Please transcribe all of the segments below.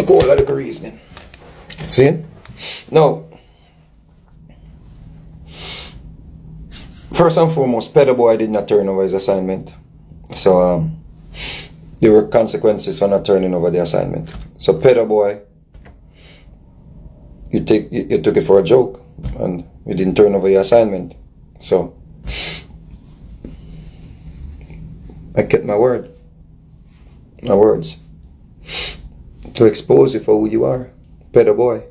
Look all of the reasoning. See? Now, first and foremost, PEDO-BWOY did not turn over his assignment. So, there were consequences for not turning over the assignment. So, PEDO-BWOY, you took it for a joke, and you didn't turn over your assignment. So, I kept my word, my words, to expose you for who you are, PEDO-BWOY.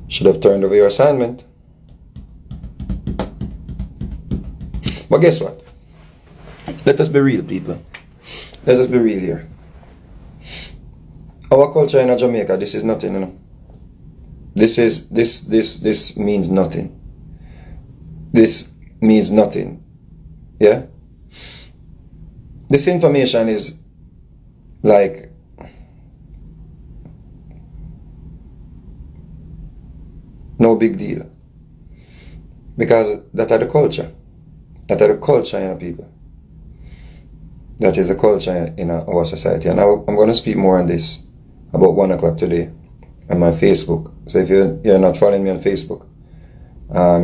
Should have turned over your assignment. But guess what? Let us be real, people. Let us be real here. Our culture in Jamaica, this is nothing, you know. This means nothing. This means nothing. Yeah? This information is like no big deal. Because that are the culture. That are the culture in our people. That is the culture in our society. And now I'm going to speak more on this about 1 o'clock today on my Facebook. So if you're not following me on Facebook,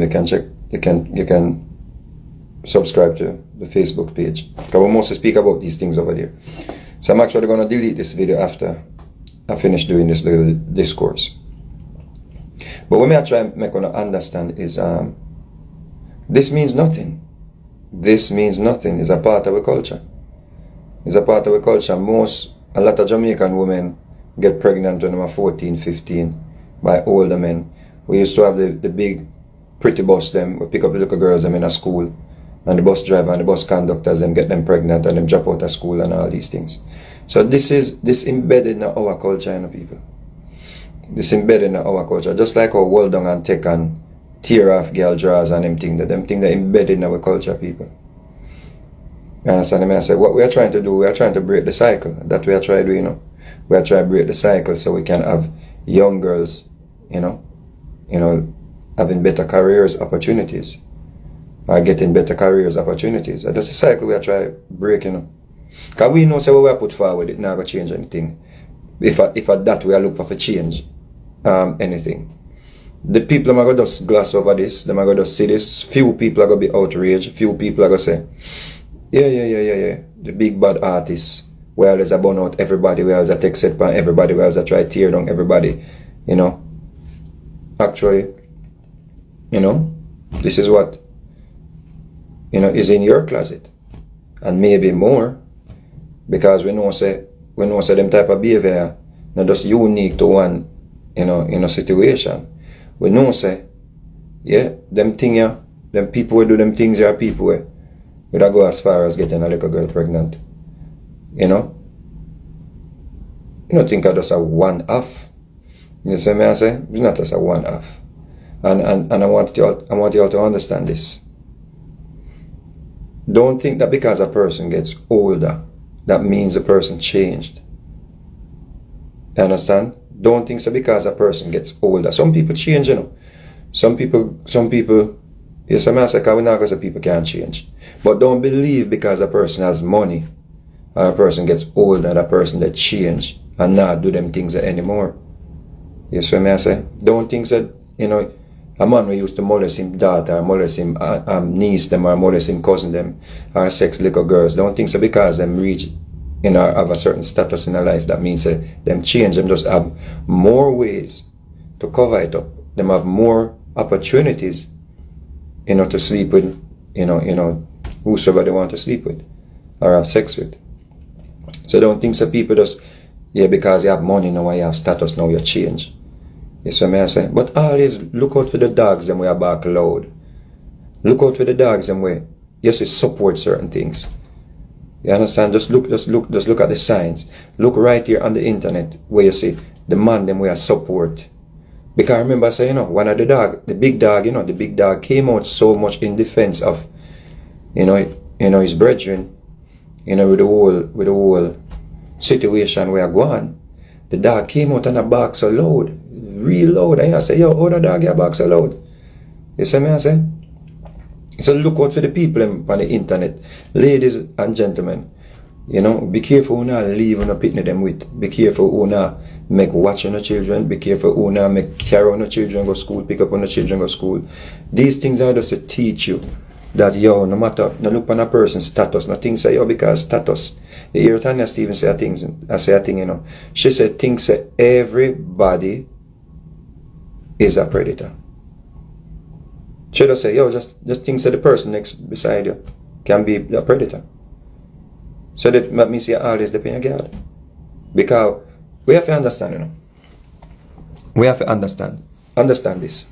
you can check. You can subscribe to the Facebook page. Because we mostly speak about these things over there. So I'm actually going to delete this video after I finish doing this little discourse. But what I try to make you understand is this means nothing. This means nothing. It's a part of our culture. It's a part of our culture. A lot of Jamaican women get pregnant when they are 14, 15 by older men. We used to have the big pretty bus them. We pick up the little girls them in a school, and the bus driver and the bus conductors them get them pregnant and them drop out of school and all these things. So this embedded in our culture, you know, people. This embedded in our culture. Just like how well done and take and tear off girl drawers and them things that embedded in our culture, people. You understand me? I say what we are trying to do, we are trying to break the cycle. That we are trying to do, you know. We are trying to break the cycle so we can have young girls, you know, having better careers opportunities. Or getting better careers opportunities. That's the cycle we are trying to break, you know. Because we know so what we are put forward, it not going to change anything. If at that we are looking for change anything. The people are going to just gloss over this, they are going to see this. Few people are going to be outraged, few people are going to say, yeah. The big bad artists, where there's a burn out everybody, where there's a take set by everybody, where there's a try tear down everybody, you know. Actually, you know, this is what, you know, is in your closet. And maybe more. Because we know say them type of behavior not just unique to one, you know, situation. We know say, yeah, them people will do them things, there are people where we don't go as far as getting a little girl pregnant. You know? You don't think I just a one-off. You see me I say? It's not just a one-off. And I want you all to understand this. Don't think that because a person gets older, that means the person changed. You understand? Don't think so because a person gets older. Some people change, you know. Some people, yes, I'm saying we're not going to say people can't change. But don't believe because a person has money, or a person gets older, that person that change and not do them things anymore. Yes, what I say? Don't think that, you know, a man who used to molest him daughter, molest him niece them, or molest him cousin them, or sex little girls. Don't think so because them reach, you know, have a certain status in their life, that means them change. Them just have more ways to cover it up. Them have more opportunities, you know, to sleep with, you know, whosoever they want to sleep with or have sex with. So don't think so people just, yeah, because you have money now, you have status now, you change. Yes, what I say? But always look out for the dogs them way back loud. Look out for the dogs them way. Yes, it support certain things. You understand? Just look at the signs. Look right here on the internet where you see the man them way support. Because I remember saying, you know, one of the big dog came out so much in defense of, you know, his brethren, you know, with the whole situation where I go on. The dog came out and a bark so loud, real loud, and I say, yo, how the dog get bark so loud? You see me I say? So look out for the people on the internet. Ladies and gentlemen, you know, be careful who not leave on a picnic them with. Be careful who not make watch on the children. Be careful who not make carry on the children go school, pick up on the children go school. These things are just to teach you that, yo, no matter, no look on a person's status, nothing say, yo, because status. You hear Tanya Stevens say a thing, you know. She said, things say everybody is a predator. She just say, yo, just think that the person next beside you can be a predator. So that means you always depend on God. Because we have to understand, you know. We have to understand this.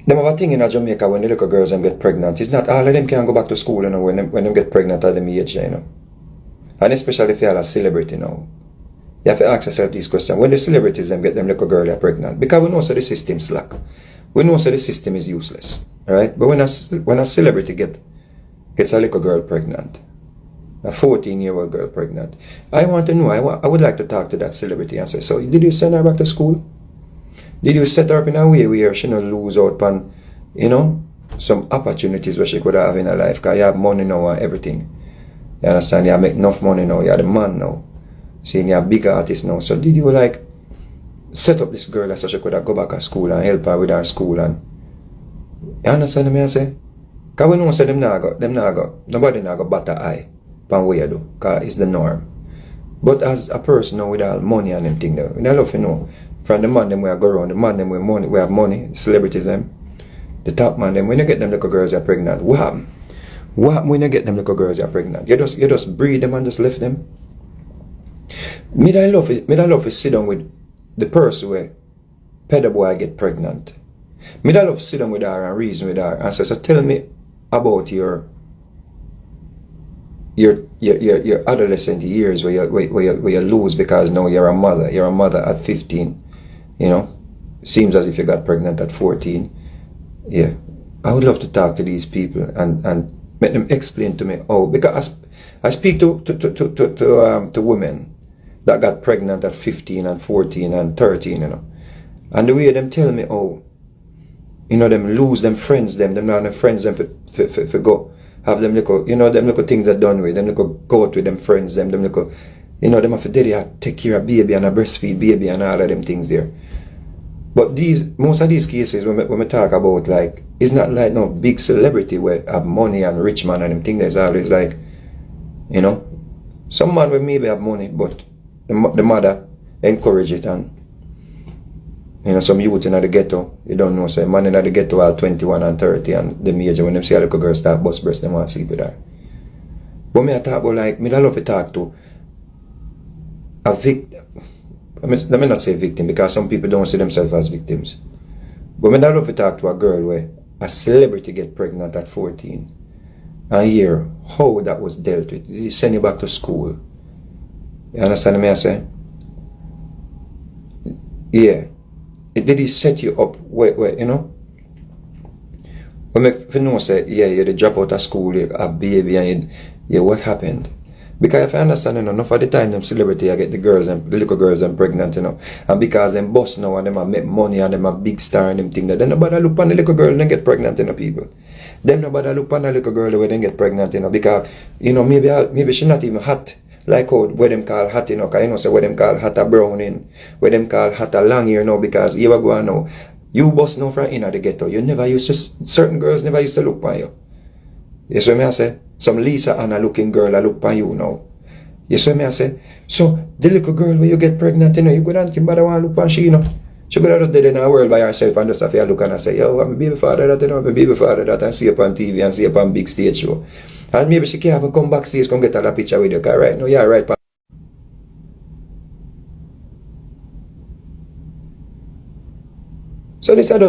Them have a thing in Jamaica when the little girls them get pregnant. It's not all of them can go back to school, you know, when them get pregnant at them age, you know. And especially if you're a celebrity now. You have to ask yourself these questions. When the celebrities them get them little girl are pregnant, because we know so the system slack. We know so the system is useless. Alright? But when a celebrity gets a little girl pregnant, a 14-year-old girl pregnant, I want to know, I would like to talk to that celebrity and say, so did you send her back to school? Did you set her up in a way where she not lose out on, you know, some opportunities where she could have in her life? Because you have money now and everything. You understand? You make enough money now. You're the man now. See, you're a big artist now. So did you like set up this girl so she could have go back to school and help her with her school? And you understand me I say? Because we know say them not go, nobody not go batter eye pan way you do. Because it's the norm. But as a person now with all money and them thing there, I love to know. From the man them where I go around, the man them with money, we have money, the celebrities them, the top man them, when you get them little girls are pregnant, what happen? What happen when you get them little girls are pregnant? You just breed them and just left them? Me that love to sit down with the person where PEDO-BWOY get pregnant. Me that love to sit down with her and reason with her and say, so tell me about your adolescent years where you lose because now you're a mother at 15, you know. Seems as if you got pregnant at 14. Yeah, I would love to talk to these people and make them explain to me. Oh, because I speak to women that got pregnant at 15 and 14 and 13, you know, and the way them tell me, oh, you know, them lose them friends, them not have friends them for go have them little, you know, them little things that done with them little go out with them friends, them little, you know, them have to take care of baby and a breastfeed baby and all of them things there. But most of these cases when we talk about, like, it's not like no big celebrity where have money and rich man and them things. There's always like, you know, some man will maybe have money, but the mother encourage it, and you know, some youth in the ghetto, you don't know, say man in the ghetto are 21 and 30 and the major when them see a little girl start bust breast, them want to sleep with her. But me I talk about, like, me I love to talk to a victim. Let me not say victim because some people don't see themselves as victims. But me I love to talk to a girl where a celebrity get pregnant at 14 and hear how that was dealt with. Did he send you back to school? You understand me I say? Yeah. Did he set you up where you know? When if you know say, yeah, you drop out of school, you have baby and what happened? Because if I understand, you know, enough of the time them celebrity I get the little girls and pregnant, you know. And because them boss now and them a make money and them a big star and them thing that, then nobody look on the little girl and then get pregnant, you know, people. Them nobody look on the little girl where they get pregnant, you know, because, you know, maybe she not even hot. Like how where them call hot, you know, because you know, say where them call hot a browning, where them call hot a long ear now, because you are going now. You boss now from in the ghetto. You never used to, certain girls never used to look on you. You see me I say? Some Lisa Anna looking girl I look on you now. You see me I say? So the little girl where you get pregnant, you know, you go down to bother want to look on she, you know. She could have just dead in a world by herself and just have to look and say, yo, I'm a baby father that, you know, I'm a baby father that, and see up on TV and see up on big stage show. And maybe she can't even come backstage, come get a picture with you, because right now, yeah, right. So these are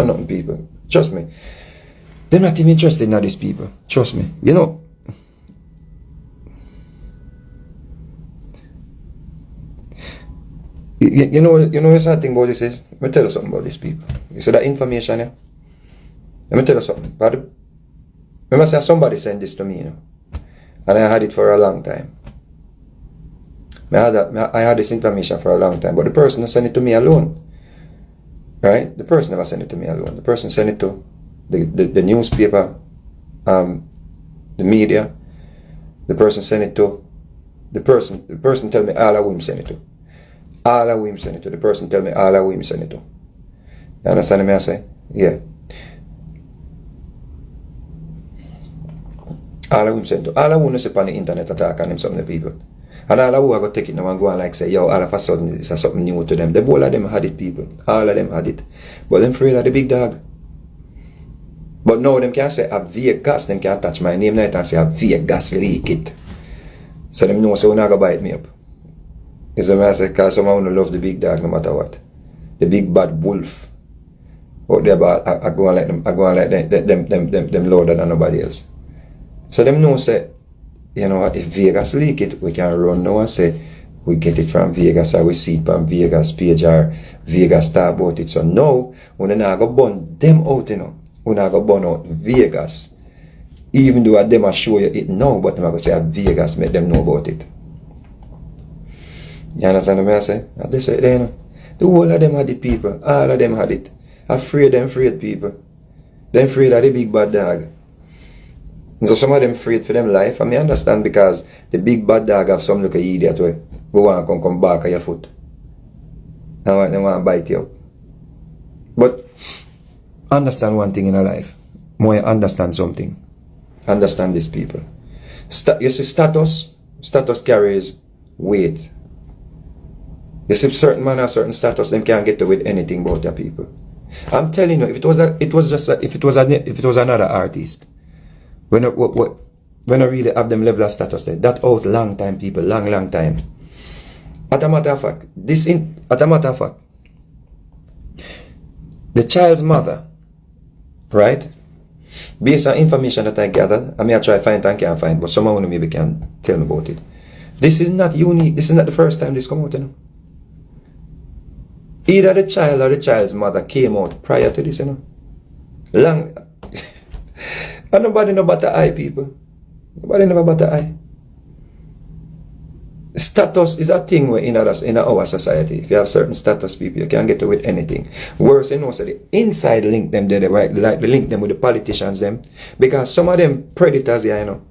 nothing people. Trust me. They're not even interested in these people. Trust me. You know. You know the sad thing about this is, let me tell you something about these people. You see that information, yeah? Let me tell you something. Remember say somebody sent this to me, you know. And I had it for a long time. I had this information for a long time, but the person sent it to me alone. Right? The person never sent it to me alone. The person sent it to the newspaper, the media, the person send it to, the person tell me all of him send it to. All of him send it to. The person tell me all of him send it to. You understand me I say? Yeah. All of him send it to. All of who say on the internet attack on him some of the people. And all of who are going to take it now and go and like say, yo, all of a sudden this is something new to them. The whole of them had it, people. All of them had it. But them afraid of the big dog. But now them can't say a Vegas, them can't touch my name night and say a Vegas leak it. So them know so they're not going to bite me up. Is what I say, because someone who love the big dog no matter what. The big bad wolf. Out there, but I go and like them louder than nobody else. So them know say, you know what, if Vegas leak it, we can run now and say we get it from Vegas or we see it from Vegas page or Vegas talk about it. So now, when I go burn them out, you know, when I go burn out Vegas, even though them are show you it now, but I'm going to say Vegas make them know about it. You understand what I say? And they say, you know, the whole of them had it, people. All of them had it. Afraid people. Them afraid of the big bad dog. And so some of them afraid for them life. And I understand because the big bad dog have some little idiot way. We want to come back on your foot. And they want to bite you up. But understand one thing in a life. More you understand something. Understand this, people. You see, status carries weight. You see, certain man or certain status, them can't get away with anything about their people. I'm telling you, if it was another artist, when I really have them level of status there, that out long time, people, long time. At a matter of fact, the child's mother, right? Based on information that I gathered, I may try to find and can't find, but someone maybe can tell me about it. This is not unique. This is not the first time this come out, you know. Either the child or the child's mother came out prior to this, you know. Long. And nobody know about the eye, people. Nobody know about the eye. Status is a thing in our society. If you have certain status, people, you can't get away with anything. Worse, you know, so the inside link them there, right? Like they link them with the politicians, them. Because some of them predators, yeah, you know.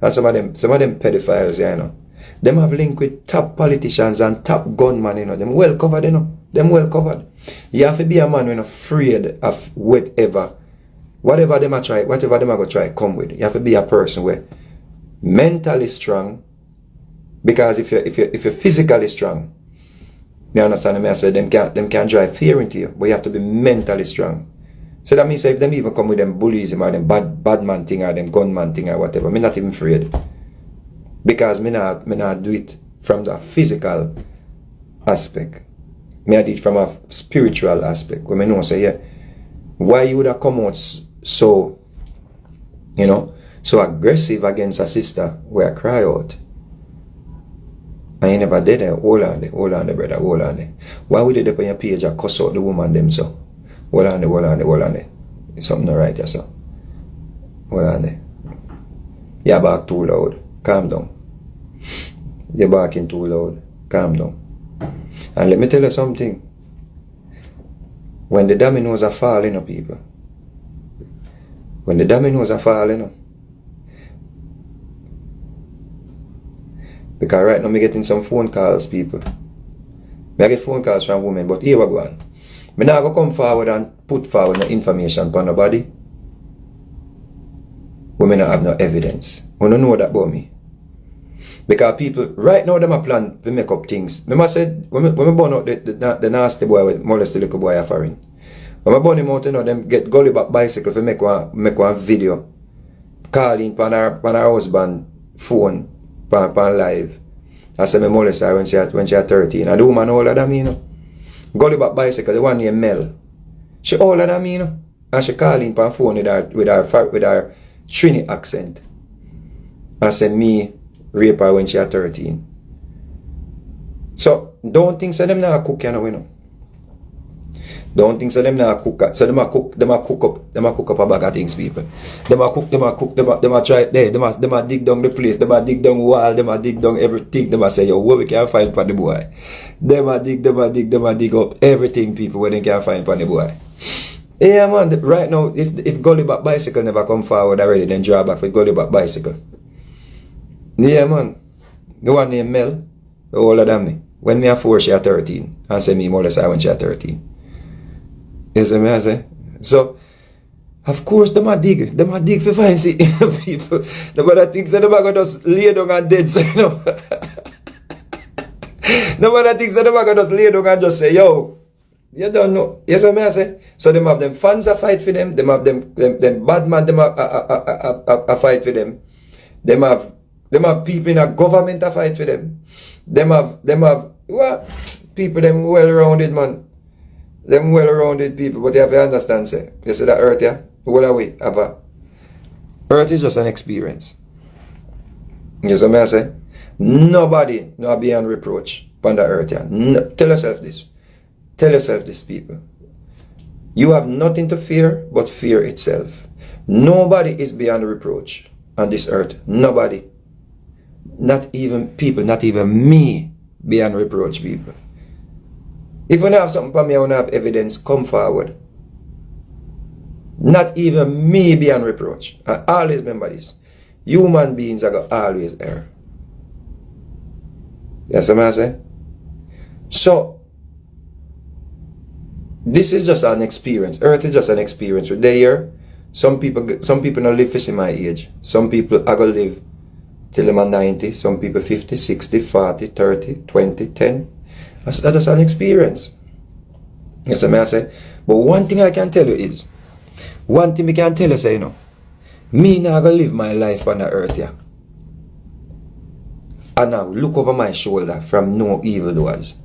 And some of them pedophiles, yeah, you know. Them have link with top politicians and top gunmen, you know. Them well covered, you know. Them well covered. You have to be a man when afraid of whatever them are going to try come with. You have to be a person where mentally strong. Because if you're physically strong, you understand me? I say them can't drive fear into you, but you have to be mentally strong. So that means if them even come with them bullies or them bad man thing or them gunman thing or whatever, me not even afraid. Because me not do it from the physical aspect. Me I do it from a spiritual aspect. When me know say, yeah, why you would have come out so, you know, so aggressive against a sister where I cry out. And you never did it. Hold on there, brother, hold on there. Why would you dip on your page and cuss out the woman them so? Hold on there. It's something not right here, so. Hold on there. You're barking too loud. Calm down. You're barking too loud. Calm down. And let me tell you something. When the dominoes are falling, people. When the dominoes are falling, because right now I'm getting some phone calls, people. I get phone calls from women, but here we go on. I'm not going to come forward and put forward no information for nobody. Women don't have no evidence. We don't know that about me. Because people, right now, them a plan to make up things. Remember I said, when we burn out the nasty boy with molest the little boy offering. When we burn him out, you know, them get gully back bicycle to make one video. Calling on her husband phone. Pan live. I said me molest her when she had 13. And the woman older than me, you know. Gully back bicycle, the one named Mel. She older than me, you know. And she calling pan phone with her Trini accent. I said me rape her when she had 13. So don't think so them not cook, you know. Don't think so them not cook. So them a cook up a bag of things, people. Them a try there, them a dig down the place, them a dig down wall, them a dig down everything, them a say, yo, what we can find for the boy. Them a dig up everything, people, where they can find for the boy. Yeah, man. Right now, if Gully Back Bicycle never come forward already, then draw back for Gully Back Bicycle. Yeah, man. The one named Mel, the older than me. When me a 4, she a 13. And say me more or less I when she a 13. You see me I say? So, of course, them a dig for find see people. The other things that them a go just lay down and dead, so you know. The other things that them a go just lay down and just say, yo, you don't know. You see me I say? So them have them fans a fight for them. Them have them bad man them a fight for them. Them have people in a government a fight for them. Them have what? People them well-rounded, man. Them well-rounded people, but you have to understand, say, you see that earth, yeah? What are we? Earth is just an experience. You see what I say? Nobody not beyond reproach on the earth, yeah? No, tell yourself this. Tell yourself this, people. You have nothing to fear but fear itself. Nobody is beyond reproach on this earth. Nobody. Not even people, not even me beyond reproach, people. If you don't have something for me, I want to have evidence, come forward. Not even me beyond reproach. I always remember this. Human beings are going to always err. Yes, what I say? So, this is just an experience. Earth is just an experience. We're there. Some people don't live to see my age. Some people are going to live till them are 90. Some people 50, 60, 40, 30, 20, 10. That's just an experience. Yes, I say. But one thing I can tell you is, one thing we can tell you, say, you know, me now gonna live my life on the earth, yeah. And now look over my shoulder from no evildoers.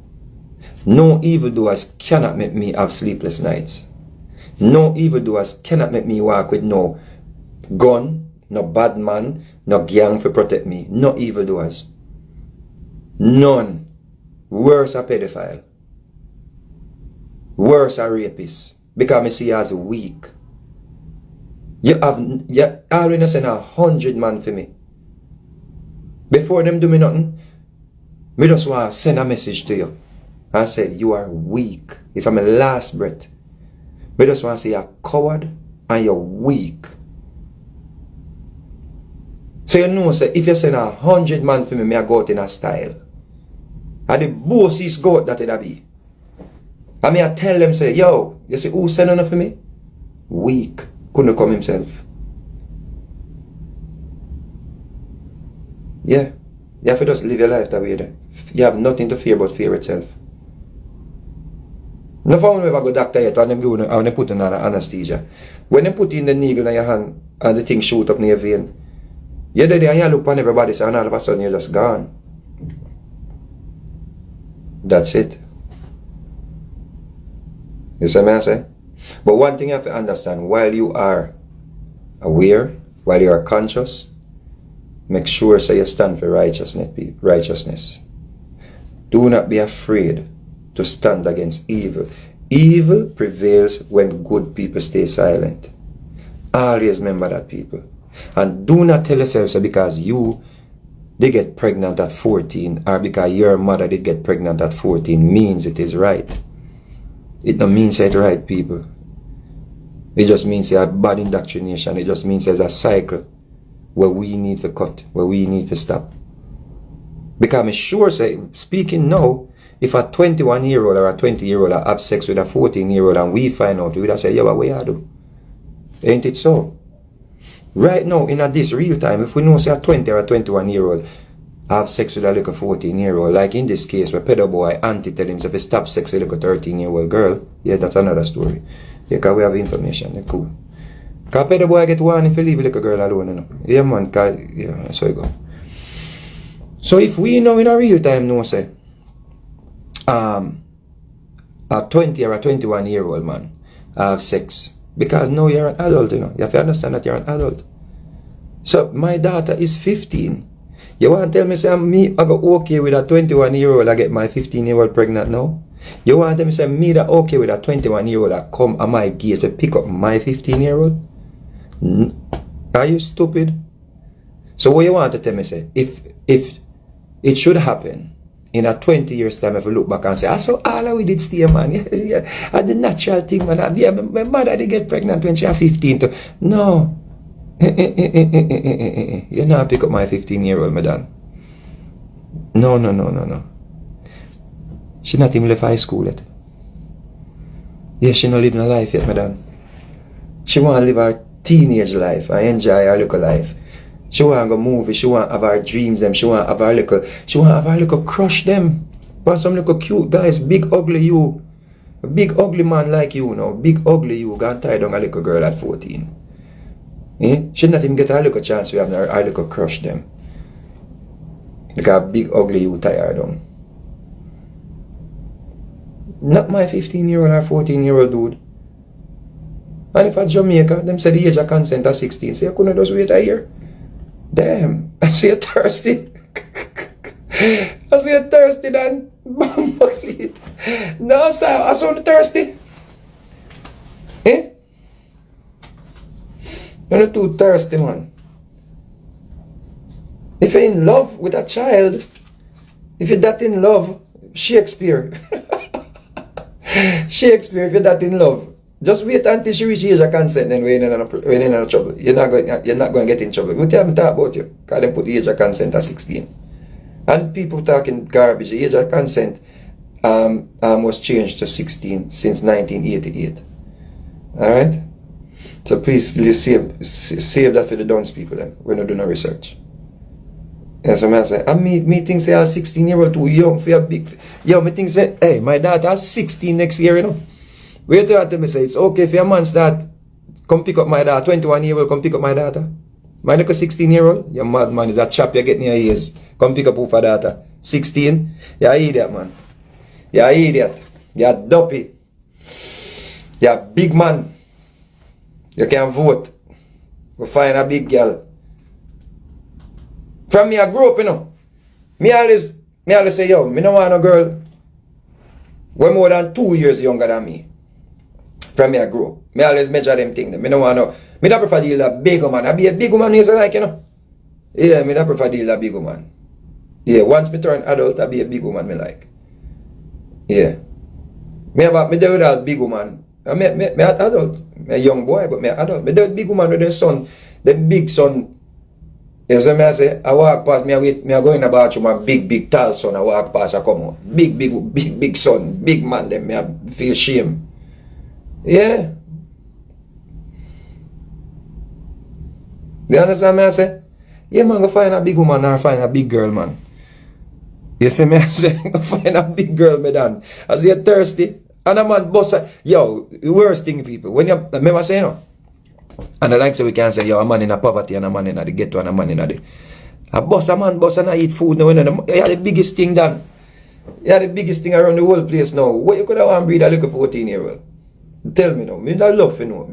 No evildoers cannot make me have sleepless nights. No evildoers cannot make me walk with no gun, no bad man, no gang to protect me. No evildoers. None. Worse a pedophile. Worse a rapist. Because I see you as weak. You already send 100 man for me. Before them do me nothing, me just want to send a message to you. And say, you are weak. If I'm a last breath. Me just want to say you're a coward and you're weak. So you know, say, if you send 100 man for me I go out in a style. And the bossiest goat that it'll be. And me I tell them, say, yo, you see who send enough for me? Weak. Couldn't come himself. Yeah. You have to just live your life that way there. You have nothing to fear but fear itself. No fun when we go doctor yet and them put in anesthesia. When they put in the needle in your hand and the thing shoot up in your vein, you're there and you look on everybody so and all of a sudden you're just gone. That's it. You see what I say? But one thing you have to understand, while you are aware, while you are conscious, make sure so you stand for righteousness. Do not be afraid to stand against evil. Evil prevails when good people stay silent. Always remember that, people. And do not tell yourself so because they get pregnant at 14 or because your mother did get pregnant at 14 means it is right. It don't mean it's right, people. It just means it's a bad indoctrination. It just means there's a cycle where we need to cut, where we need to stop. Because I'm sure, say, speaking now, if a 21-year-old or a 20-year-old have sex with a 14-year-old and we find out, we would say, yeah, but what you do? Ain't it so? Right now, in this real time, if we know, say, a 20 or a 21-year-old have sex with a little 14-year-old, like in this case where PEDO-BWOY auntie tell him if he stop sex with a little 13-year-old girl, yeah, that's another story. Yeah, because we have information, they're cool. Because PEDO-BWOY get one if you leave a little girl alone, you know. Yeah, man, because, yeah, that's how you go. So if we know in a real time, no, say, a 20 or a 21-year-old man have sex, because now you're an adult, you know. You have to understand that you're an adult. So my daughter is 15. You want to tell me, say, I go okay with a 21-year-old I get my 15-year-old pregnant now? You want to tell me, say, me that okay with a 21-year-old that come at my gate to pick up my 15-year-old? Are you stupid? So what you want to tell me, say, if it should happen, in a 20 years time, if you look back and say, I saw all we did stay, man. Yeah, I the natural thing, man. Yeah, my mother did get pregnant when she was 15. No. You not pick up my 15-year-old, madam. No. She not even left high school yet. Yeah, she not living a life yet, madam. She want to live her teenage life and enjoy her little life. She want to go movie, she want to have her dreams them, she want to have her little crush them. But some little cute guys, big ugly you. A big ugly man like you now, big ugly you, gone tie down a little girl at 14. Eh? She not even get a little chance to have her little crush them. Because big ugly you tie her down. Not my 15-year-old or 14-year-old dude. And if at Jamaica, them say the age of consent is 16, so you couldn't just wait a year. Damn, I see you thirsty. I see you thirsty, Dan. No, sir, I saw you thirsty. Eh? You're not too thirsty, man. If you're in love with a child, if you're that in love, Shakespeare. Shakespeare, if you're that in love, just wait until she reaches age of consent, then we're in trouble. You're not going to get in trouble. We can't talk about you, because they put the age of consent at 16. And people talking garbage. The age of consent was changed to 16 since 1988. Alright? So please save that for the dance people then. We're not doing no research. And so I say, me think say I'm 16-year-old too young for a big... Yo, me think say, hey, my daughter's 16 next year, you know. Wait till I tell me say, it's okay if your man start, come pick up my daughter, 21-year-old, come pick up my daughter. My little 16-year-old, your mad man is a chap you get in your ears. Come pick up who for daughter. 16, you're an idiot, man. You're an idiot. You're dopey. You're a big man. You can vote. Go find a big girl. From me, I grew up, you know. Me always say, yo, me no want a girl way more than 2 years younger than me. From me, I grew up. Me always measure them things. Me no want no. Me don't prefer deal a big woman. I be a big woman, you like, you know. Yeah, me don't prefer deal a big woman. Yeah, once me turn adult, I be a big woman, me like. Yeah. Me deal with a big woman. Me adult. Me a young boy, but me adult. Me deal with big woman with the son. The big son. You see me I say, I walk past, me I go in the bathroom, a big tall son, I walk past, I come out. Big son, big man, them, me I feel shame. Yeah. You understand me I say? Yeah, man, go find a big woman or find a big girl, man. You see me I say, go find a big girl, me dan. I say, you're thirsty, and a man boss, yo, the worst thing, people, when you, remember saying, no? And I like so we can say, yo, a man in a poverty and a man in a the ghetto and a man in a the... A boss and I eat food now. You have the biggest thing done. You have the biggest thing around the whole place now. What you could have one breed a little 14-year-old? Tell me now. Me I love you know.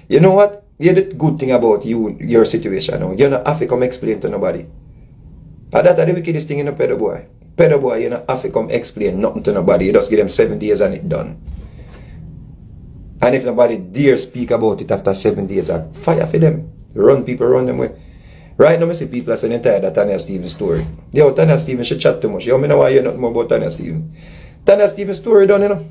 You know what? Here's the good thing about you, your situation now. You don't have to come explain to nobody. And that's the wickedest thing in a PEDO-BWOY. PEDO-BWOY, you don't have to come explain nothing to nobody. You just give them 7 days and it's done. And if nobody dare speak about it after 7 days, I fire for them. Run them way. Right now, I see people are saying tired of Tanya Stevens' story. Yo, Tanya Stevens, she chat too much. Yo, I know why you nothing more about Tanya Stevens. Tanya Stevens' story done, you know.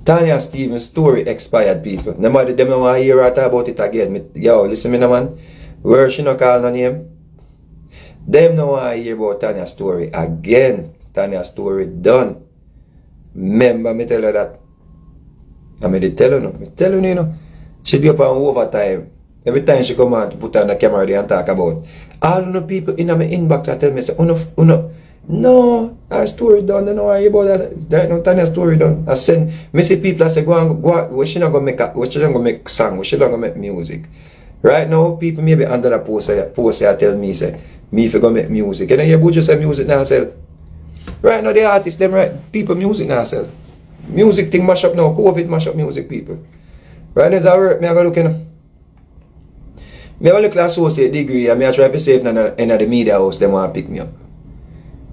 Tanya Stevens' story expired, people. Nobody them no want to hear her talk about it again. Yo, listen me now, man. Where she no call no name? Them no want to hear about Tanya's story again. Tanya's story done. Remember me tell her that. I mean, tell you, you know, she do up on overtime. Every time she come on to put on the camera there and talk about. All the people in my inbox I tell me, say, no, our story done, don't know why about that. Right now, Tanya's story done. I send, me see people, I say, go, we should not go make song, we should not go make music. Right now, people maybe under the post I tell me, say, me if you go make music. And then you just say music now, sell. Right now, the artists, them right, people music now, sell. Music thing mash up now. COVID mash up music, people. Right now, I work. Me I go look in. Me have a little associate degree, and me I try to save in the media house. Them want to pick me up.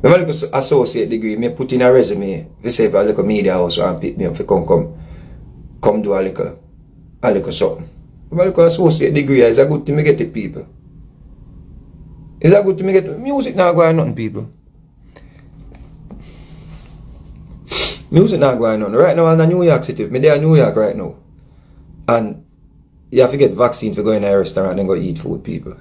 Me have a little associate degree. Me put in a resume. To save a little media house and pick me up. For come do a little something. Me have a little associate degree. It's a good thing me get it, people. It's a good thing me get it. Music now going nothing, people. Music not going on. Right now I'm in New York City. Me there in New York right now. And you have to get vaccine for going to a restaurant and go eat food, people.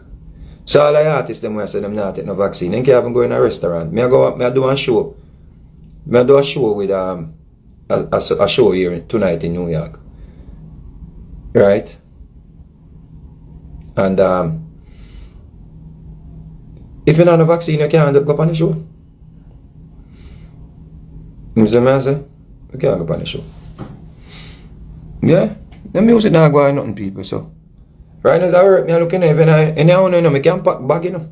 So all the artists them when I say them not take no vaccine, they can't even go in a restaurant. Me I do a show. Me I do a show with a show here tonight in New York. Right? And if you're not a vaccine, you can't go on the show. You see what I say? You can't go on the show. Yeah? The music not going nothing, people, so. Right now, as I work, I'm looking at it, and I know, I can't pack bag, you know.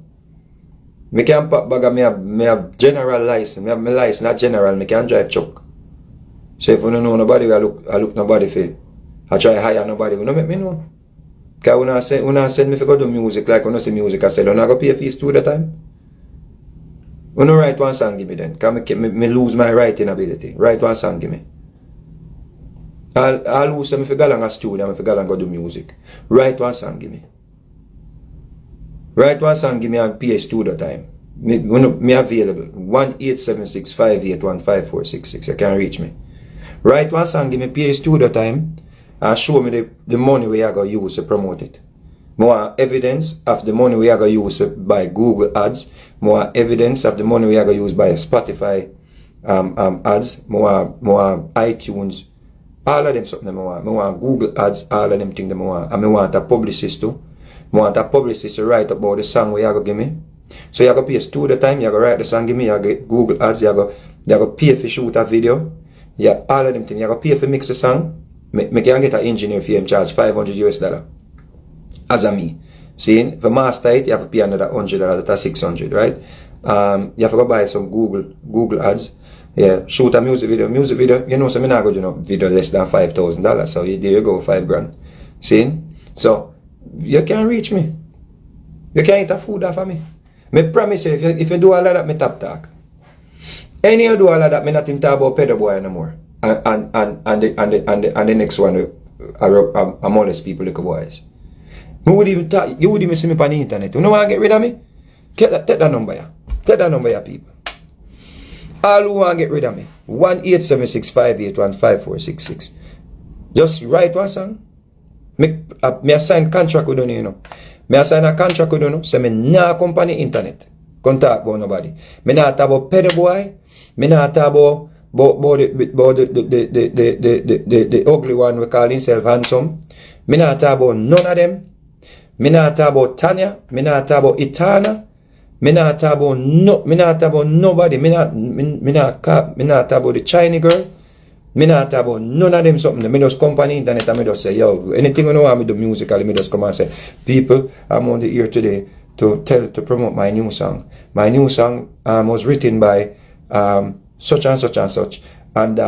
I can't pack bag, I have general license. I have my license, not general, I can't drive truck. So if you don't know nobody, I look nobody for. I try to hire nobody, you don't make me know. Because when I send me to go do music, like when I see music, I say, don't I go pay fees to the time? When I write one song, give me then. Because I lose my writing ability. Write one song, give me. I'll lose them if I go along a studio, if I go along go do music. Write one song, give me. Write one song, give me and pay studio time. Me available. 1-876-581-5466. You can reach me. Write one song, give me pay studio time. And show me the money we are going to use to promote it. More evidence of the money we are going to use to buy Google ads. More evidence of the money we are going to use by Spotify ads. More iTunes. All of them something I want. I want Google ads. All of them things I want. And I want a publicist too. I want a publicist to write about the song we are going to give me. So you are going to pay studio time. You are going to write the song, give me. You are going to get Google ads. You are going to pay for shoot a video. Yeah, all of them things. You are going to pay for mix the song. I can get an engineer for him charge $500 as a me. See, for master it, you have to pay another $100, that's $600, right? You have to go buy some Google ads. Yeah, shoot a music video, you know, so I'm not going to do video less than $5,000. So there you go, $5,000. See? So you can't reach me. You can't eat a food off of me. I promise you, if you do all of that, me top talk. Any you do all of that, me not even talk about PEDO-BWOY anymore. And the next one are molest people like boys. You would even see me on the internet. You know want to get rid of me? Take that number here. Take that number here, people. All who want to get rid of me, 1-876-581-5466. Just write one song. Me sign contract with you, you know. Me sign a contract with you, so me not company internet. Contact about nobody. Me not talk about PEDO-BWOY. Me not talk about the ugly one we call himself handsome. Me not talk about none of them. Me not talk about Tanya. Me not talk about Itana. Me not talk about nobody. Me not talk about the Chinese girl. Me not talk about none of them something. Me just come on the internet and me just say, yo, anything you know want me do musically, me just come and say, people, I'm on the ear today to promote my new song. My new song was written by such and such and such, and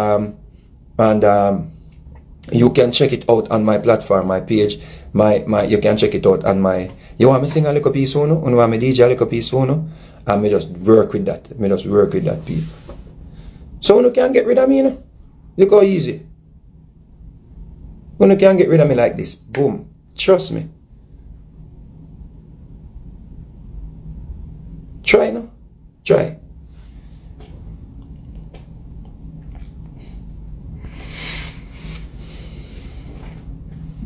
you can check it out on my platform, my page, you can check it out on my. You want me sing a little piece, uno? You want me DJ a little piece, uno? And me just work with that. Me just work with that, people. So you can't get rid of me, you know. Look how easy. You can't get rid of me like this. Boom. Trust me. Try, no? Try.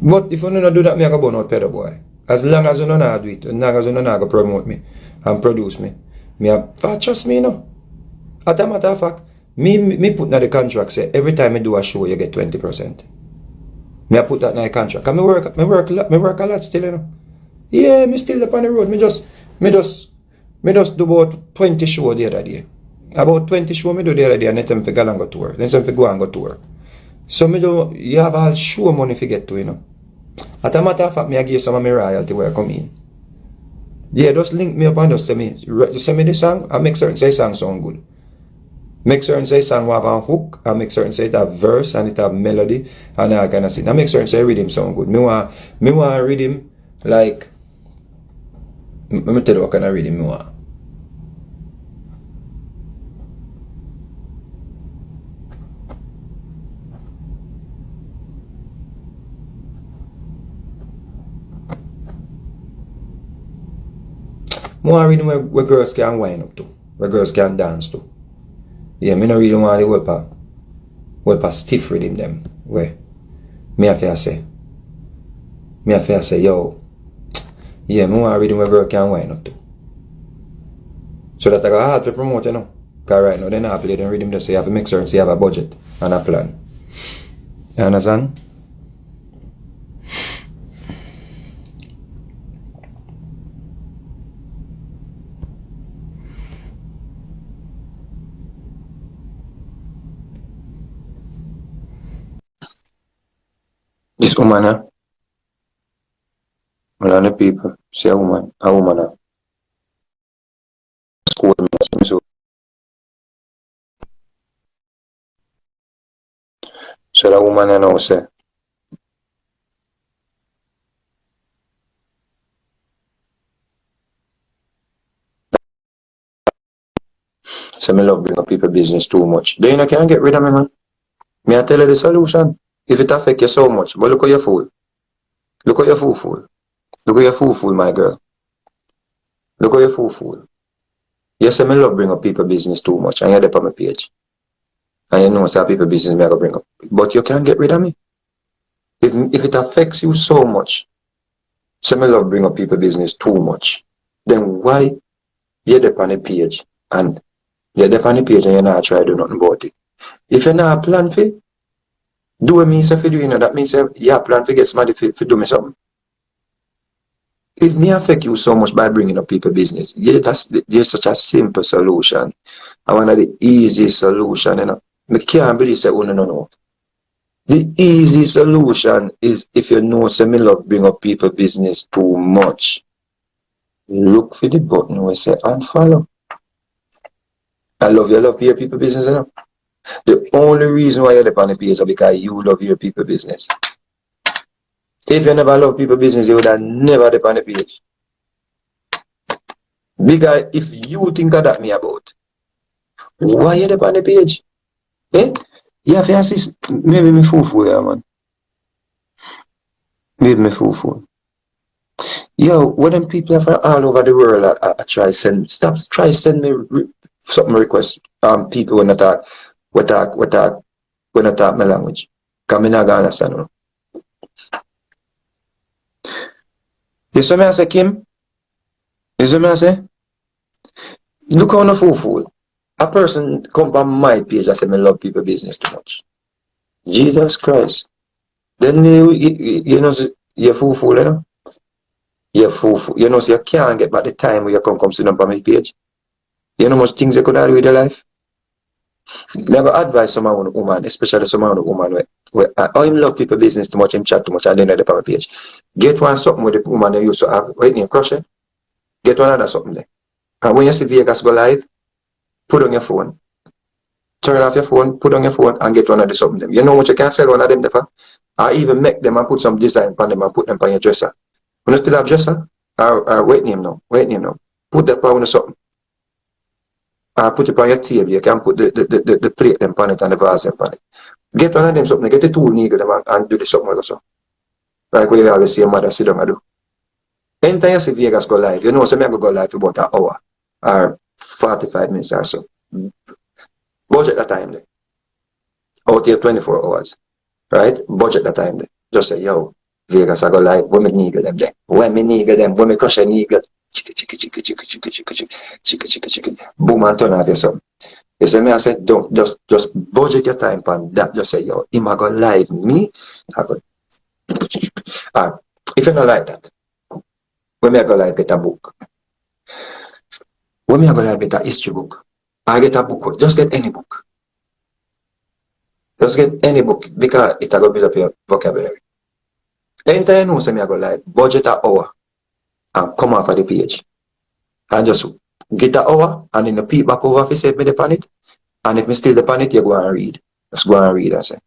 But if you don't do that, me I go burn out PEDO-BWOY. As long as you don't do it, as long as you don't go promote me and produce me, trust me, you know. As a matter of fact, me put in the contract say every time I do a show, you get 20%. Me I put that in the contract. Cause me work a lot still, you know. Yeah, me still up on the road. Me just do about 20 shows the other day. About 20 shows me do the other day, and then I go and go to work. Then I go and go to work. So you have all show money to get to, you know. As a matter of fact, I give some of my royalty where I come in. Yeah, just link me up and just tell me, send me the song, and make certain say song sound good. Make certain say song have a hook, and make certain say it have verse, and it have melody, and all kind of thing. And make certain say rhythm sound good. Me want rhythm like, let me tell you what kind of rhythm me want. More rhythm where girls can wind up to, where girls can dance to. Yeah, me no really want the whole part. well pa stiff rhythm them where me have to say yo, yeah, me want rhythm where girl can wind up to. So that I got hard to promote, you know. Because right now, they're not play the rhythm, so you have a mixer and so you have a budget and a plan. You understand? This woman, one of the people say a woman, school me, so that woman I know say, so me love bring up people business too much. Then you can't get rid of me, man. Me I tell you the solution. If it affect you so much, but look how you fool. Look how you fool. Look how you fool, my girl. Look how you fool. You say me love bring up people business too much, and you're there on my page. And you know say people business me I go bring up. But you can't get rid of me. If it affects you so much, say me love bring up people business too much, then why you're there on the page and you're there on the page and you're not try to do nothing about it? If you're not plan for it, do what me say for doing it, that means you plan for get somebody for do me something. It may affect you so much by bringing up people business. Yeah, there's such a simple solution. And one of the easy solution, you know. I can't believe say, oh, no. The easy solution is if you know say me love bring up people business too much. Look for the button where say unfollow. I love your people business, you know. The only reason why you're on the page is because you love your people business. If you never love people business, you would have never on the page. Because if you think of that me about, why you on the page? Eh? You have to assist. Maybe me fool, yeah, man. Maybe me fool. Yo, what them people from all over the world I try send me something request people when I talk my language. Cause I not gonna understand. No? You see me I say, Kim? You see me I say? Look how no fool. A person come on my page and say me love people business too much. Jesus Christ. Then you know you're fool, you know? You're fool. You know, so you can't get back the time where you come sit down on my page. You know how much things you could have with your life? I go advise some woman, especially some woman where I love people business too much, him chat too much, and then on the power page. Get one something with the woman you used to have, right name crush it. Get one other something there. And when you see Vegas go live, put on your phone. Turn off your phone, put on your phone, and get one of the something them. You know what you can sell one of them for? Or even make them and put some design on them and put them on your dresser. When you still have dresser, or wait name now. Put that on something. Put it on your table. You can put the plate them on it and the vase them on it. Get one of them something. Get the tool needle them and do the something like so. Like what you always see your mother sit down and do. Anytime you see Vegas go live, you know, so I go live for about an hour or 45 minutes or so. Budget that time there. Out here 24 hours. Right? Budget that time there. Just say, yo, Vegas I go live. When me niggle them there. When me crush a niggle. Chicken. Boom and turn off your son. You see me, I said, don't just budget your time on that. Just say, yo, him I go live me. I go. If you don't like that, when me I go live get a book. When me I go live get a history book. I get a book. Just get any book. Just get any book because it will build up your vocabulary. Anytime you know, say me I go live, budget an hour and come off of the page. And just get an hour and then the peep back over if you save me the it. And if me still the it, you go and read. Just go and read and say.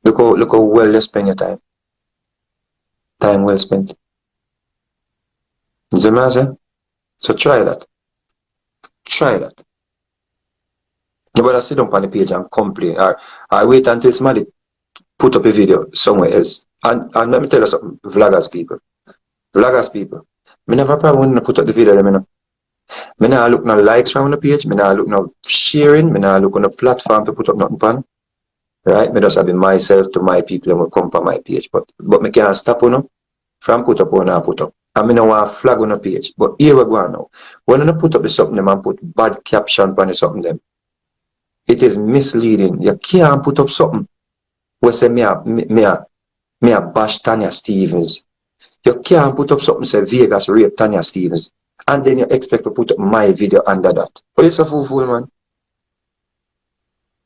Look how well you spend your time. Time well spent. You see what I say? So try that. Try that. You better sit down on the page and complain. Or wait until somebody put up a video somewhere else And let me tell you something, vloggers people. Vloggers people. Me never problem when I put up the video them, you know. Me not look no likes from the page, me not look no sharing, me not look on the platform to put up nothing pan. Right? Me just have been myself to my people and will come on my page. But me can't stop on no, from put up on and put up. And me no want flag on the page. But here we go now. When I put up the something them and put bad caption on the something them, it is misleading. You can't put up something where say me a bash Tanya Stevens. You can't put up something say Vegas rape Tanya Stevens. And then you expect to put up my video under that. Oh, you're a fool, man.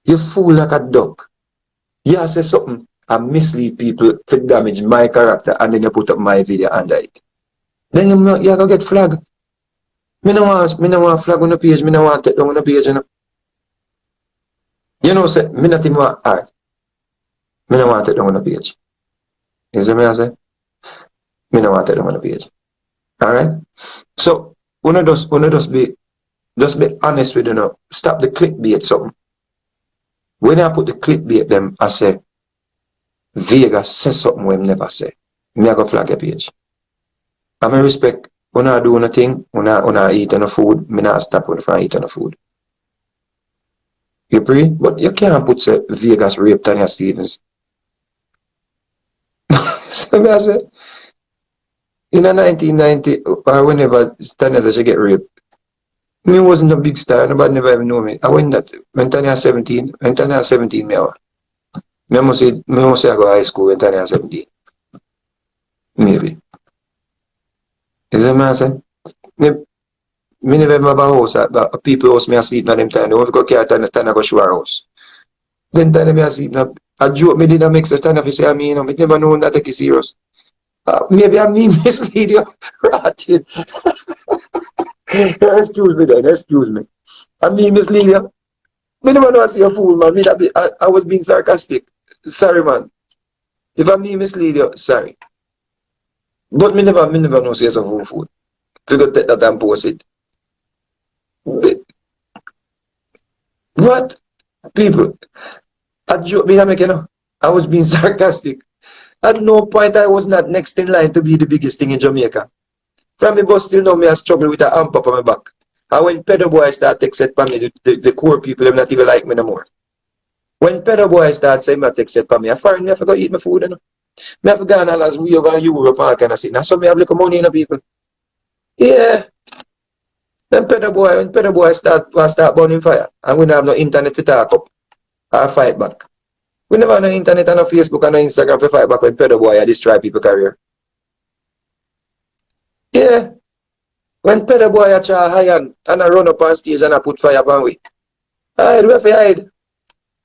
You fool like a duck. You say something and mislead people to damage my character and then you put up my video under it. Then you go get flag. Me no want flag on the page, me no want take down on the page, you know. You know, say, me not even want art. Me no want take down on the page. You see me I say? Me no want take down on the page. Alright? So, wanna just be honest with you know. Stop the clickbait something. When I put the clickbait them, I say, Vegas say something we never say. Me I go flag your page. I mean respect when I do anything, when I eat on the food, me not stop when I eat on the food. You agree? But you can't put say Vegas rape Tanya Stevens. So me I say, in 1990 or whenever Tanya said she get raped, me wasn't a big star, nobody never even know me. I went that when Tanya 17, me I must say I go high school when Tanya 17. Maybe. Is that what I say? Me never have a house, but people house me asleep at them time. They want to go care Tanya go show her house. Then Tanya me asleep. A joke me didn't make sense. Tanya say I mean, you know, me never know that take it serious. Maybe I mean mislead you. Ratchet. Excuse me then, excuse me. I mean mislead you. Me never know I see a fool, man. I was being sarcastic. Sorry, man. If I mean mislead you, sorry. But me never know say some fool. To go take that and post it. What? People, I joke me make you know. I was being sarcastic. At no point I was not next in line to be the biggest thing in Jamaica. From me bus still know me I struggle with a amp up on my back. And when PEDO-BWOY start accept for me, the core people them not even like me no more. When PEDO-BWOY start saying I accept for me, I find me I forgot to eat my food, you know. Me have to go and as we over Europe and kind of sit. Now so me have little money in the people. Yeah. Then when PEDO-BWOY start burning fire, and we don't have no internet to talk up or fight back. We never have no internet and no Facebook and no Instagram to fight back when PEDO-BWOY destroy people's career. Yeah. When PEDO-BWOY try high and I run up on stage and I put fire upon we. Hide, where for hide?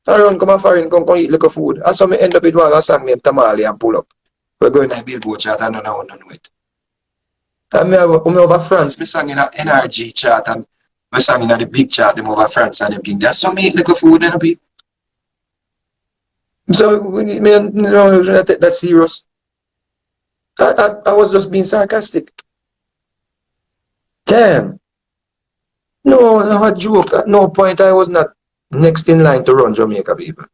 I run come a foreign, come eat little food. And so me end up with one song named Tamale and pull up. We're going to Billboard chart and I don't know it. And me over France, me sang in a NRG chart and me sang in the big chart them over France and them thing. That's so me eat little food and people. So me no take that serious. I was just being sarcastic. Damn. No a joke. At no point I was not next in line to run Jamaica people.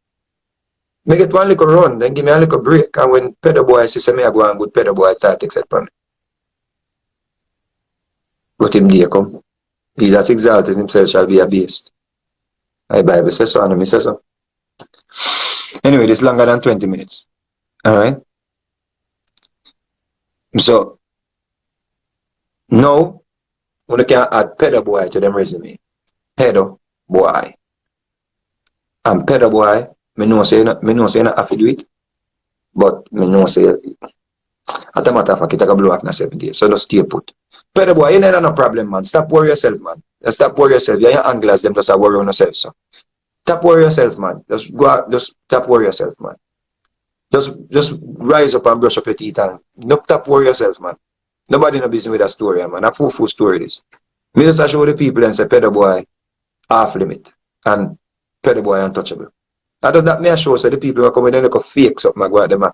Me get one little run, then give me a little break. And when PEDO-BWOY say me I go and good PEDO-BWOY start accept for me. But him there come. He that exalted himself shall be abased. The Bible says so and me says so. Anyway, this is longer than 20 minutes. Alright? So, now, we can add PEDO-BWOY to them resume. PEDO-BWOY. And PEDO-BWOY, me know say you not have to do it, but me know say, at a matter of fact, it can blow off in 7 days, so just stay put. PEDO-BWOY, you know no problem, man. Stop worry yourself, man. Stop worry yourself. You your anglers, them just worry on yourself, so. Stop worry yourself, man. Just go out, just stop worry yourself, man. Just rise up and brush up your teeth and no stop worry yourself, man. Nobody no business with that story, man. A full story this. Me just show the people and say PEDO-BWOY off limit and PEDO-BWOY untouchable. That does that me show so the people who come in and look fake something go out them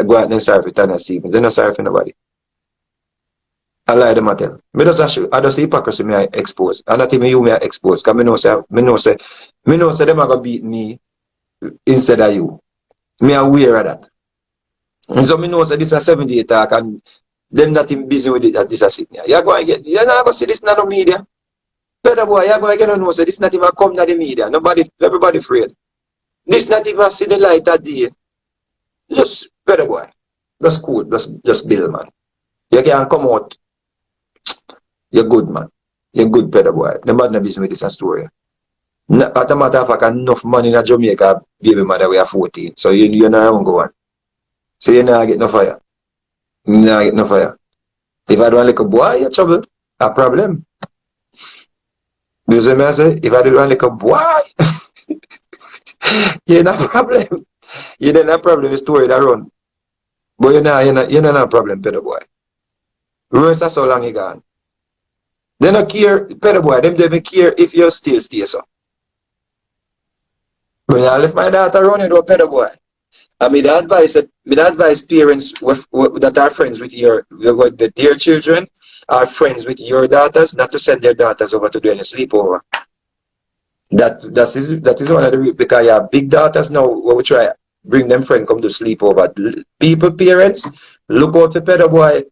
go out and sorry for Tanya Stevens. They're not sorry for nobody. I lie them I tell. Me just show I just see hypocrisy me I expose. And not even you me I expose. Cause me know say them are gonna beat me instead of you. Me aware of that. And so me know say this a 70 talk and them not even busy with it at this a sit here. You're going to get, you're not going to see this in the media. Better boy, you're going to get to know say this not even come to the media. Nobody, everybody afraid. This not even see the light that day. Just better boy. That's cool. Just build, man. You can come out. You're good, man. You're good, better boy. Nobody not busy with this a story. As a matter of fact, enough money in Jamaica, baby mother, we are 14. So you're not going on. So you're not get no fire. You're not get no fire. If I don't like a boy, you're trouble. A problem. You see me I say? If I don't like a boy, you're not a problem. You're not a problem, the story that run. But you're not a problem, pedo boy. Rest is so long you gone. They don't care, pedo boy, them don't even care if you still stay so. When I left my daughter running to a pedo boy, I mean, advise parents that are friends with their children are friends with your daughters not to send their daughters over to do any sleepover. That is one of the reasons, because you have big daughters now where we try bring them friends come to sleepover. Parents, look out for pedo boy.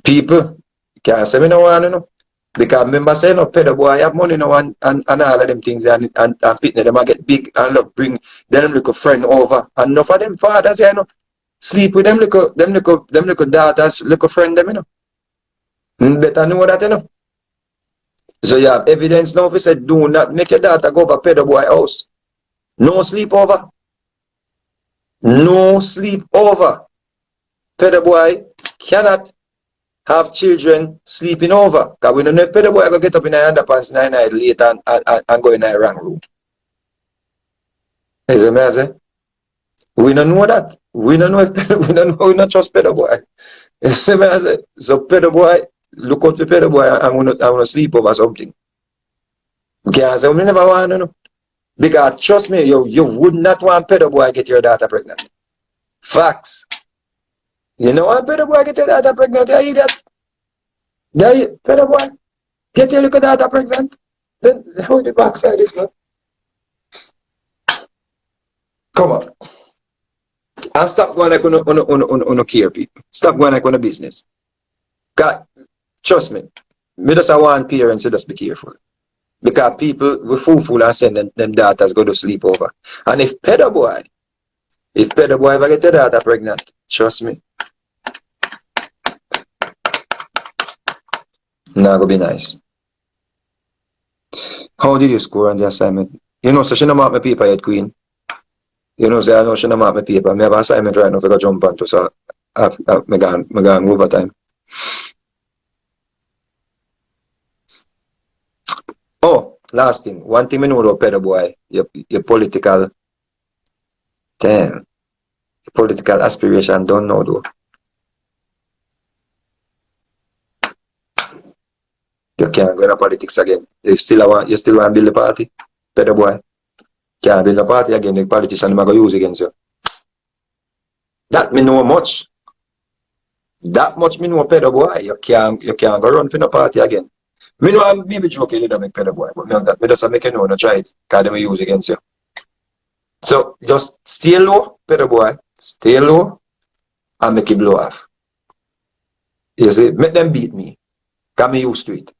People can't say me no one, you know. Because remember saying no pedo boy have money now and all of them things and fitness them get big and look bring them little friend over. And enough of them fathers, you know, sleep with them little daughters, little friend them, you know. Better know that, you know. So you have evidence now if you say do not make your daughter go over pedo boy house. No sleepover. No sleepover. Pedo boy cannot have children sleeping over. Because we don't know if pedo boy go get up in the underpants night late and go in the wrong room. Is it amazing? We don't know that. We don't know if we not trust pedo boy. Is it amazing? So pedo boy, look out for pedo boy and want to sleep over something. Okay, so we never want to know. Because trust me, you would not want pedo boy get your daughter pregnant. Facts. You know what, pedo boy get your daughter pregnant? You idiot. Pedo boy, get your little daughter pregnant. Then how the backside is, man? Come on. And stop going like on care people. Stop going like on a business. God, trust me. Me just want parents to just be careful. Because people will fool and send them daughters go to sleep over. And if pedo boy ever get your daughter pregnant, trust me. Not gonna be nice. How did you score on the assignment? You know, so she don't mark my paper yet, Queen. You know, say I know she don't mark my paper. I have an assignment right now if I go jump onto, so I gone overtime. Oh, last thing. One thing I know about pedo boy, your political, damn, your political aspiration don't know though. You can't go into politics again. You still want to build a party? Pedo boy. Can't build a party again, the politician are going to use against you. That me know much. That much me know pedo boy. You can't go run for no party again. Me know I'm maybe joking you don't make pedo boy, but me just make you know no try it. Because they will use against you. So just stay low, pedo boy. Stay low and make it blow off. You see, make them beat me. Because me used to it.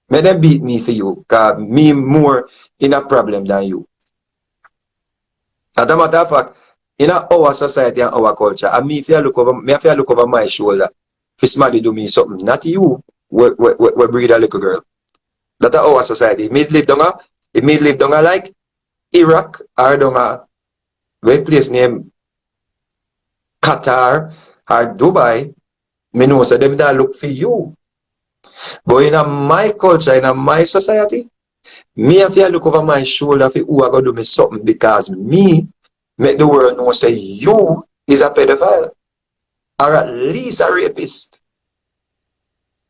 Make them beat me for you, because me more in a problem than you. As a matter of fact, in our society and our culture, and me if you look over my shoulder, if somebody do me something, not you, we breed a little girl. That's our society. It may live down like Iraq or down a place named Qatar or Dubai. Me know so them that look for you. But in my culture, in my society, me have to look over my shoulder for who are going to do me something because me make the world know say you is a pedophile or at least a rapist.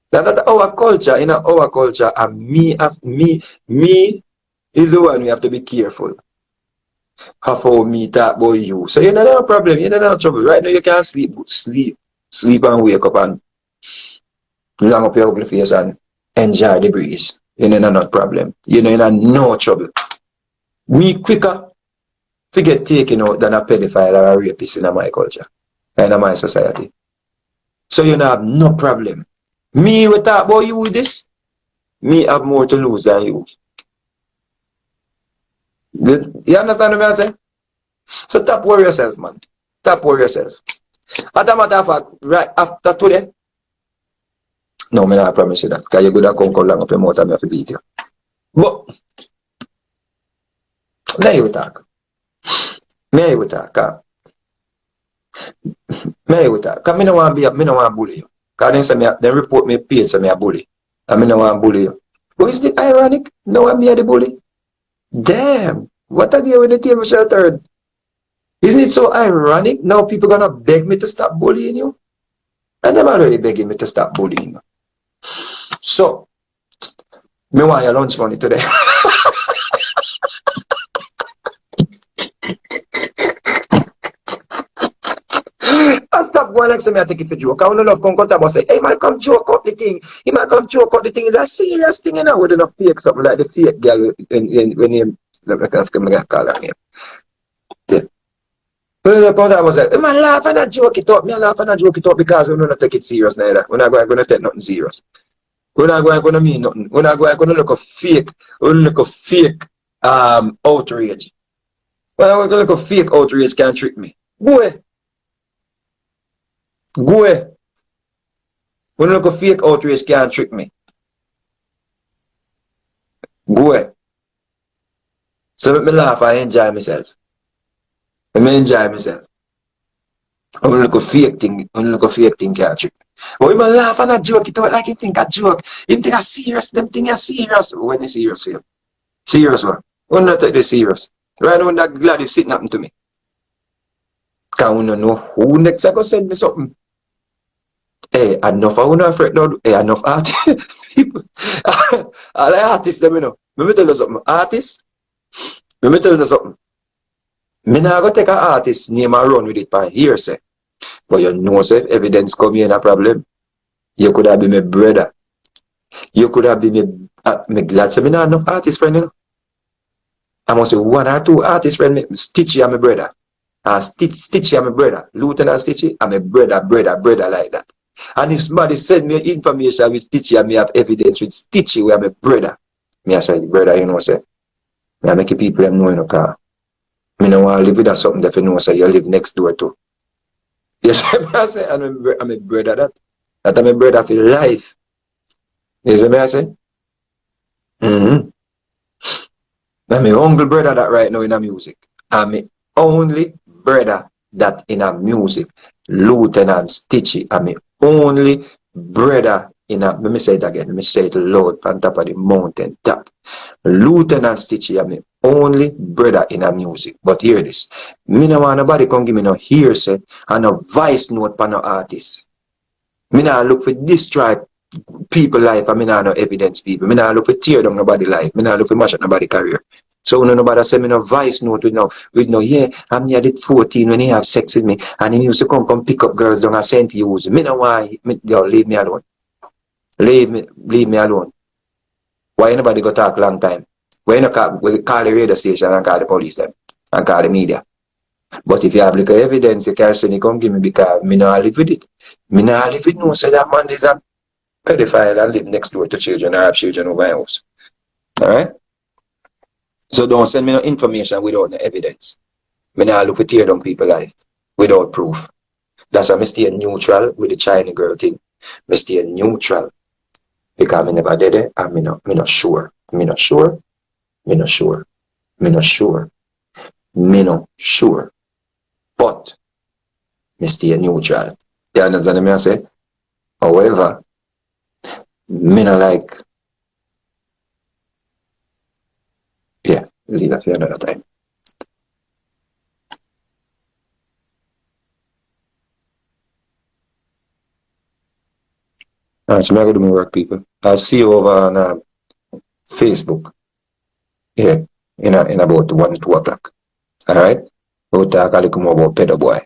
That's our culture. In our culture, and me is the one we have to be careful of how me talk about you. So you're not a problem, you're not in trouble. Right now you can't sleep and wake up and long up your ugly face and enjoy the breeze. You're not a problem. You're not no trouble. Me quicker Forget taking out than a pedophile or a rapist in my culture, and in my society. So you don't have no problem. Me, we talk about you with this, me have more to lose than you. You understand what I'm saying? So stop worry yourself, man. Stop worry yourself. As a matter of fact, right after today, no, I not promise you that, because you're good at come long up your mouth and I have to beat you. But, now you talk. Me you talk. Me you talk. Because I don't want to bully you. Because they report me page so I bully. And I don't want to bully you. But isn't it ironic? No one be the bully. Damn. What are they when the table shall turn? Isn't it so ironic? Now people gonna beg me to stop bullying you? And they're already begging me to stop bullying you. So, me want your lunch money today. I stop going like say me I take it for joke. I wanna love come cut about say, hey man, come joke out the thing. He might come joke out the thing. It's a serious thing, you know, with enough fake something like the fake girl when him like I call her name. Yeah. But I was like, man laugh and I joke it up. Me laugh and I joke it up because we don't take it serious neither. We're not going to take nothing serious. We're not going to mean nothing. We're not going to look a fake, outrage. Well, we're going to look a fake outrage can't trick me. Go away. Go away. When you look a fake outrage can't trick me. Go away. So let me laugh, I enjoy myself. Let me enjoy myself. When you look a fake thing can't trick me. But when you laugh and I joke it out like you think a joke. You think a serious, them think a serious. When you serious here? Serious one. When not take this serious. Right now I'm not glad if something happened to me. Because we don't know who next I go send me something. Hey, enough I wanna afraid now. Hey, enough artists. People. All the artists them, you know. Let me tell you something. Artists, let me tell you something. Me not go take an artist name and run with it by hearsay. But you know, say if evidence come here in a problem, you could have been my brother. You could have been me glad say me not enough artist friend, you know. I must say one or two artist friend, Stitchy and my brother. Stitchy and my brother. Lieutenant Stitchy and my brother like that. And if somebody send me information with Stitchy and me have evidence with Stitchy, we are my brother. Me I say, brother, you know, say. Me I make people them know in a car. Me no want to live with that something that you know, say you live next door to. Yes, I say, I'm a brother that. That I'm a brother for life. You see me I say? I'm my only brother that right now in the music. I'm my only brother that in a music. Lieutenant Stitchy. I'm my only brother in a, let me say it again, let me say it loud on top of the mountain top. Lieutenant Stitchy, I'm my only brother in a music. But hear this. Me no want nobody come give me no hearsay and no voice note for no artist. Me not look for destroy people life and me not no evidence people. Me not look for tear down nobody life. Me not look for mash up nobody career. So when nobody say me no voice note with no yeah, I'm here at 14 when he have sex with me and he used to come pick up girls down and send to use. Me no why yo, leave me alone. Leave me alone. Why nobody go talk long time? Why you call the radio station and call the police them and call the media? But if you have like evidence, you can't send it come give me because me not live with it. Me not live with no say that man is a pedophile and live next door to children or have children over my house. Alright? So don't send me no information without no evidence. Me not look for tear down people's life without proof. That's why I stay neutral with the China girl thing. I stay neutral. Because I never did it and me not sure. Me not sure. Me not sure. Me not sure. Me not sure. But me stay neutral. You understand me I say? However, me not like, yeah, leave that for another time. Alright, so I'm going to do my work, people. I'll see you over on Facebook. Yeah, in about 1 to 2 o'clock. Alright? We'll talk a little more about PEDO-BWOY.